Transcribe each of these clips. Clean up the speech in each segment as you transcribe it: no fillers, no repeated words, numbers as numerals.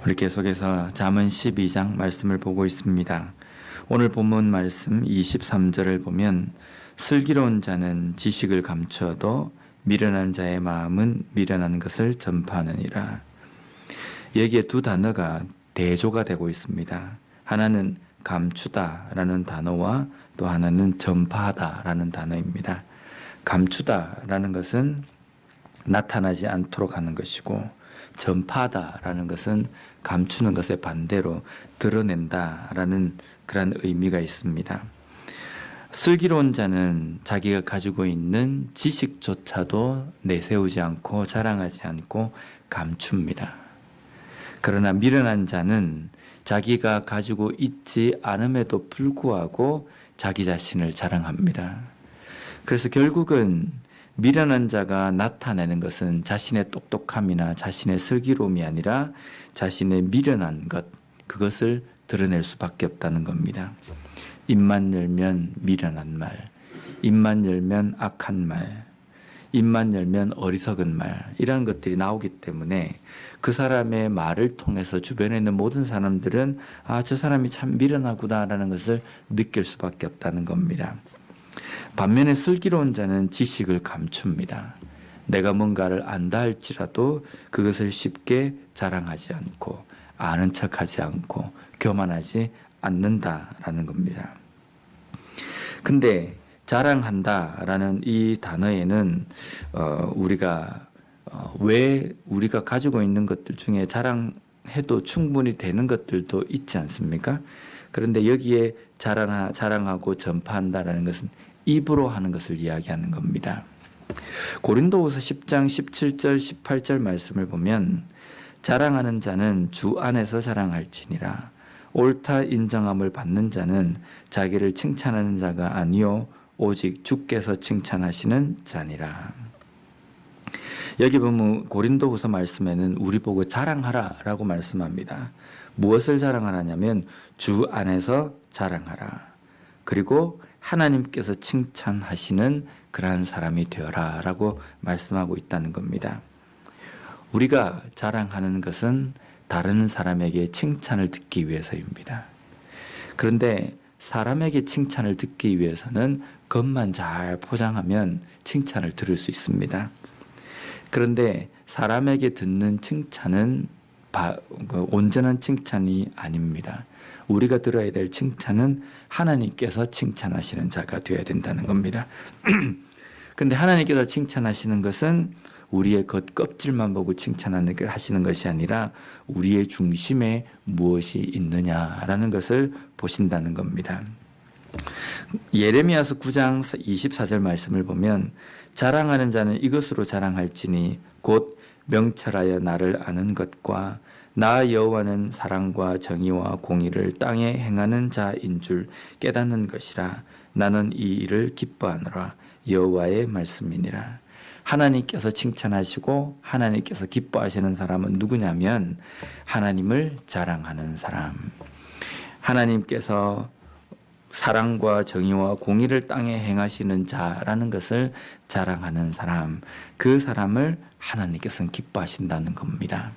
우리 계속해서 잠언 12장 말씀을 보고 있습니다. 오늘 본문 말씀 23절을 보면 슬기로운 자는 지식을 감추어도 미련한 자의 마음은 미련한 것을 전파하느니라. 여기에 두 단어가 대조가 되고 있습니다. 하나는 감추다라는 단어와 또 하나는 전파하다라는 단어입니다. 감추다라는 것은 나타나지 않도록 하는 것이고, 전파하다라는 것은 감추는 것의 반대로 드러낸다라는 그런 의미가 있습니다. 슬기로운 자는 자기가 가지고 있는 지식조차도 내세우지 않고 자랑하지 않고 감춥니다. 그러나 미련한 자는 자기가 가지고 있지 않음에도 불구하고 자기 자신을 자랑합니다. 그래서 결국은 미련한 자가 나타내는 것은 자신의 똑똑함이나 자신의 슬기로움이 아니라 자신의 미련한 것, 그것을 드러낼 수밖에 없다는 겁니다. 입만 열면 미련한 말, 입만 열면 악한 말, 입만 열면 어리석은 말, 이런 것들이 나오기 때문에 그 사람의 말을 통해서 주변에 있는 모든 사람들은 저 사람이 참 미련하구나라는 것을 느낄 수밖에 없다는 겁니다. 반면에 슬기로운 자는 지식을 감춥니다. 내가 뭔가를 안다 할지라도 그것을 쉽게 자랑하지 않고 아는 척하지 않고 교만하지 않는다라는 겁니다. 근데 자랑한다라는 이 단어에는 왜 우리가 가지고 있는 것들 중에 자랑해도 충분히 되는 것들도 있지 않습니까? 그런데 여기에 자랑하고 전파한다라는 것은 입으로 하는 것을 이야기하는 겁니다. 고린도후서 10장 17절 18절 말씀을 보면 자랑하는 자는 주 안에서 자랑할지니라. 옳다 인정함을 받는 자는 자기를 칭찬하는 자가 아니요 오직 주께서 칭찬하시는 자니라. 여기 보면 고린도후서 말씀에는 우리 보고 자랑하라라고 말씀합니다. 무엇을 자랑하라냐면 주 안에서 자랑하라. 그리고 하나님께서 칭찬하시는 그러한 사람이 되어라 라고 말씀하고 있다는 겁니다. 우리가 자랑하는 것은 다른 사람에게 칭찬을 듣기 위해서입니다. 그런데 사람에게 칭찬을 듣기 위해서는 겉만 잘 포장하면 칭찬을 들을 수 있습니다. 그런데 사람에게 듣는 칭찬은 온전한 칭찬이 아닙니다. 우리가 들어야 될 칭찬은 하나님께서 칭찬하시는 자가 되어야 된다는 겁니다. 근데 하나님께서 칭찬하시는 것은 우리의 겉껍질만 보고 칭찬하시는 것이 아니라 우리의 중심에 무엇이 있느냐라는 것을 보신다는 겁니다. 예레미야서 9장 24절 말씀을 보면 자랑하는 자는 이것으로 자랑할지니 곧 명철하여 나를 아는 것과 나 여호와는 사랑과 정의와 공의를 땅에 행하는 자인 줄 깨닫는 것이라. 나는 이 일을 기뻐하노라. 여호와의 말씀이니라. 하나님께서 칭찬하시고 하나님께서 기뻐하시는 사람은 누구냐면 하나님을 자랑하는 사람, 하나님께서 사랑과 정의와 공의를 땅에 행하시는 자라는 것을 자랑하는 사람, 그 사람을 하나님께서는 기뻐하신다는 겁니다.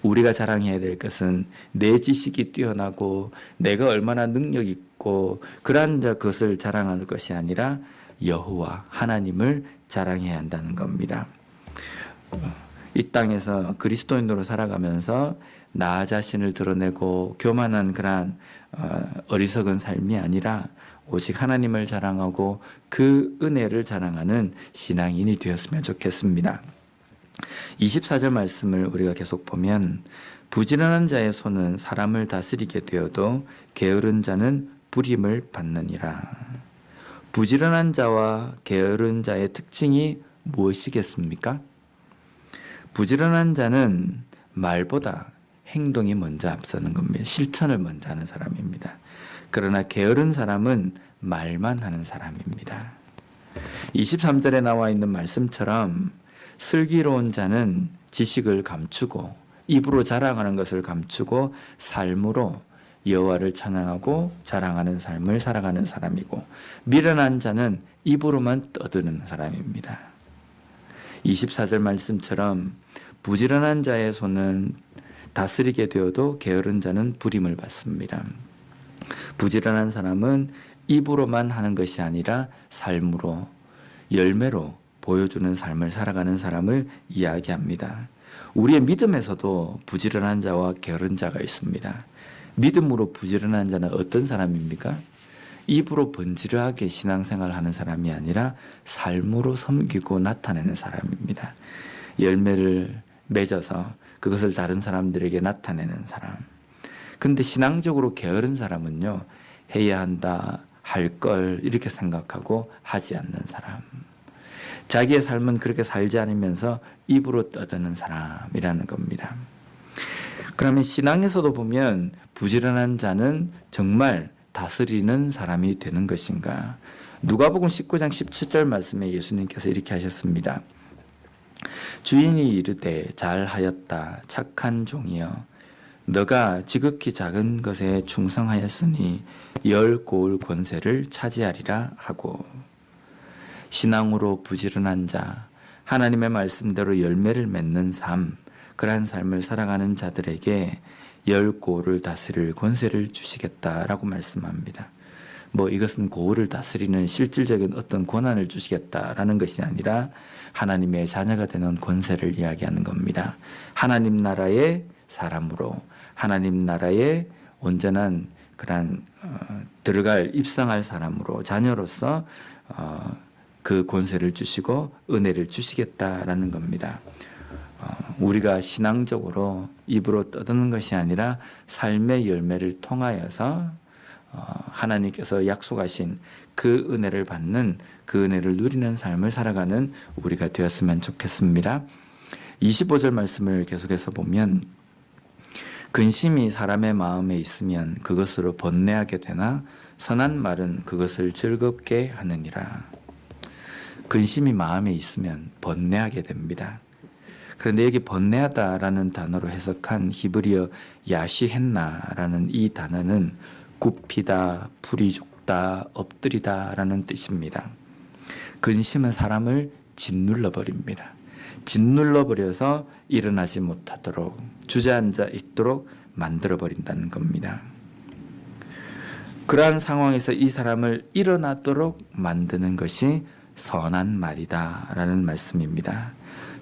우리가 자랑해야 될 것은 내 지식이 뛰어나고 내가 얼마나 능력 있고 그러한 것을 자랑하는 것이 아니라 여호와 하나님을 자랑해야 한다는 겁니다. 이 땅에서 그리스도인으로 살아가면서 나 자신을 드러내고 교만한 그러한 어리석은 삶이 아니라 오직 하나님을 자랑하고 그 은혜를 자랑하는 신앙인이 되었으면 좋겠습니다. 24절 말씀을 우리가 계속 보면 부지런한 자의 손은 사람을 다스리게 되어도 게으른 자는 부림을 받느니라. 부지런한 자와 게으른 자의 특징이 무엇이겠습니까? 부지런한 자는 말보다 행동이 먼저 앞서는 겁니다. 실천을 먼저 하는 사람입니다. 그러나 게으른 사람은 말만 하는 사람입니다. 23절에 나와 있는 말씀처럼 슬기로운 자는 지식을 감추고 입으로 자랑하는 것을 감추고 삶으로 여호와를 찬양하고 자랑하는 삶을 살아가는 사람이고, 미련한 자는 입으로만 떠드는 사람입니다. 24절 말씀처럼 부지런한 자의 손은 다스리게 되어도 게으른 자는 불임을 받습니다. 부지런한 사람은 입으로만 하는 것이 아니라 삶으로, 열매로 보여주는 삶을 살아가는 사람을 이야기합니다. 우리의 믿음에서도 부지런한 자와 게으른 자가 있습니다. 믿음으로 부지런한 자는 어떤 사람입니까? 입으로 번지르하게 신앙생활하는 사람이 아니라 삶으로 섬기고 나타내는 사람입니다. 열매를 맺어서 그것을 다른 사람들에게 나타내는 사람. 근데 신앙적으로 게으른 사람은요, 해야 한다, 할 걸 이렇게 생각하고 하지 않는 사람. 자기의 삶은 그렇게 살지 않으면서 입으로 떠드는 사람이라는 겁니다. 그러면 신앙에서도 보면 부지런한 자는 정말 다스리는 사람이 되는 것인가? 누가복음 19장 17절 말씀에 예수님께서 이렇게 하셨습니다. 주인이 이르되 잘하였다 착한 종이여 너가 지극히 작은 것에 충성하였으니 10고을 권세를 차지하리라 하고 신앙으로 부지런한 자 하나님의 말씀대로 열매를 맺는 삶 그러한 삶을 살아가는 자들에게 10고을을 다스릴 권세를 주시겠다라고 말씀합니다. 이것은 고을을 다스리는 실질적인 어떤 권한을 주시겠다라는 것이 아니라 하나님의 자녀가 되는 권세를 이야기하는 겁니다. 하나님 나라의 사람으로 하나님 나라의 온전한 그런 입성할 사람으로 자녀로서 그 권세를 주시고 은혜를 주시겠다라는 겁니다. 우리가 신앙적으로 입으로 떠드는 것이 아니라 삶의 열매를 통하여서 하나님께서 약속하신 그 은혜를 받는 그 은혜를 누리는 삶을 살아가는 우리가 되었으면 좋겠습니다. 25절 말씀을 계속해서 보면 근심이 사람의 마음에 있으면 그것으로 번뇌하게 되나 선한 말은 그것을 즐겁게 하느니라. 근심이 마음에 있으면 번뇌하게 됩니다. 그런데 여기 번뇌하다라는 단어로 해석한 히브리어 야시헨나라는 이 단어는 굽히다, 풀이 죽다, 엎드리다라는 뜻입니다. 근심은 사람을 짓눌러 버립니다. 짓눌러 버려서 일어나지 못하도록 주저앉아 있도록 만들어 버린다는 겁니다. 그러한 상황에서 이 사람을 일어나도록 만드는 것이 선한 말이다라는 말씀입니다.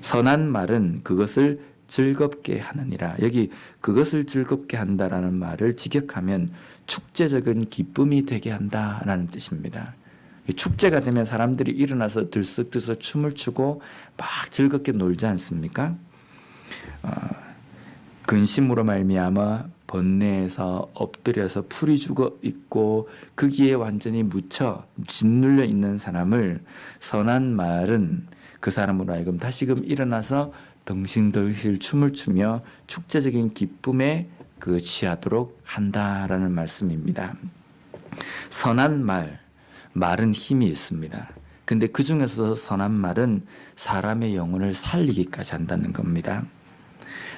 선한 말은 그것을 즐겁게 하느니라. 여기 그것을 즐겁게 한다라는 말을 직역하면 축제적인 기쁨이 되게 한다라는 뜻입니다. 축제가 되면 사람들이 일어나서 들썩들썩 춤을 추고 막 즐겁게 놀지 않습니까? 근심으로 말미암아 번뇌에서 엎드려서 풀이 죽어 있고 거기에 완전히 묻혀 짓눌려 있는 사람을 선한 말은 그 사람으로 하여금 다시금 일어나서 덩실덩실 춤을 추며 축제적인 기쁨에 취하도록 한다라는 말씀입니다. 선한 말은 힘이 있습니다. 근데 그 중에서 선한 말은 사람의 영혼을 살리기까지 한다는 겁니다.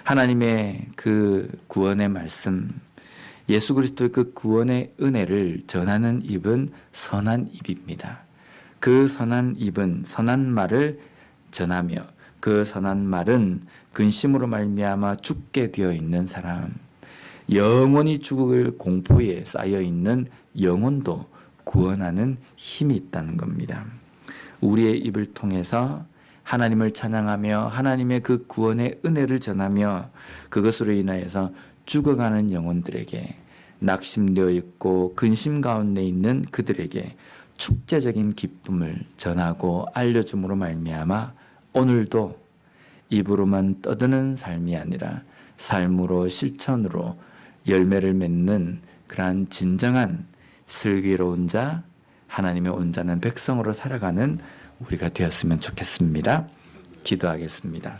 하나님의 그 구원의 말씀, 예수 그리스도의 그 구원의 은혜를 전하는 입은 선한 입입니다. 그 선한 입은 선한 말을 전하며 그 선한 말은 근심으로 말미암아 죽게 되어 있는 사람, 영원히 죽을 공포에 쌓여 있는 영혼도 구원하는 힘이 있다는 겁니다. 우리의 입을 통해서 하나님을 찬양하며 하나님의 그 구원의 은혜를 전하며 그것으로 인하여서 죽어가는 영혼들에게 낙심되어 있고 근심 가운데 있는 그들에게 축제적인 기쁨을 전하고 알려줌으로 말미암아 오늘도 입으로만 떠드는 삶이 아니라 삶으로 실천으로 열매를 맺는 그러한 진정한 슬기로운 자, 하나님의 온전한 백성으로 살아가는 우리가 되었으면 좋겠습니다. 기도하겠습니다.